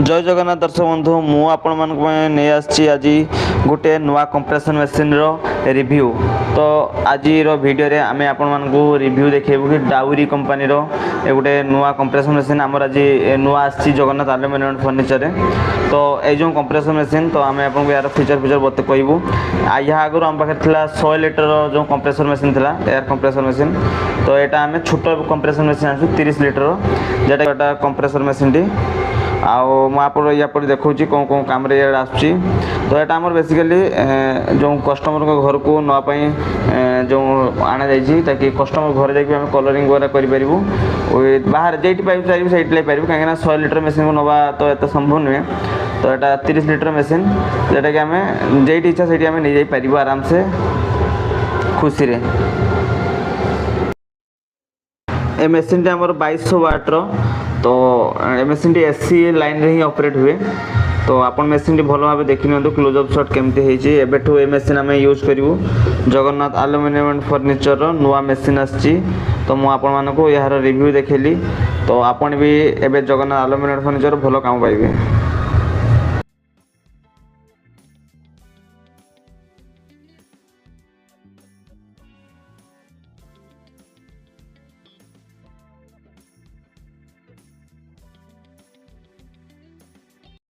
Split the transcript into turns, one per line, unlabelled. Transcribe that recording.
जय जगन्नाथ दर्शक बंधु मु आपण नहीं आसी आज गोटे नुआ कंप्रेसर मेसीन रिव्यू। तो आज वीडियो रे आमे आपण मानकु रिव्यू देखेबु कि डाउरी कंपनी रो ए गोटे नुआ कंप्रेसर मेसीन आमर आज नुआ आसी जगन्नाथ एल्युमिनियम फर्निचर रे। तो ये जो कंप्रेसर मेसीन तो आमे आपन यार फीचर बते कहबू। या आगु आम पाखे थिला 100 लिटर जो कंप्रेसर मेसीन थिला एयर कंप्रेसर मेसीन। तो एटा आमे छोट कंप्रेसर मेसीन आसु 30 लिटर जेटा कंप्रेसर मेसीन टी आप देखा कौन कौन कम आसूँ। तो यहाँ आम बेसिकली जो कस्टमर घर को नापी जो आना जाइए ताकि कस्टमर घर जाकि कलरिंग वगैरह करूँ बाहर जेटी पाइप चाहिए से पार कहीं 100 लिटर मेसीन को नवा तो ये संभव नुहे। तो यहाँ 30 लिटर मेसीन जोटा कि आम जेटी इच्छा से नहीं जापर आराम से खुशी रे। ए मेसीन टी आमर 2200 वाट तो मेसीन टी एसी लाइन रे ही ऑपरेट हुए। तो आपण मेसीन टी भल भाव देखि नियंतु क्लोजअप शॉट केमती हेची। एबेठु ए मेसीन आमे यूज करिवु जगन्नाथ एल्युमिनियम एंड फर्निचर रो नुआ मेसीन आछि। तो मु आपण मानको यार रिव्यू देखेली। तो आपण भी एबे जगन्नाथ एल्युमिनियम फर्निचर भल काम पाइबे।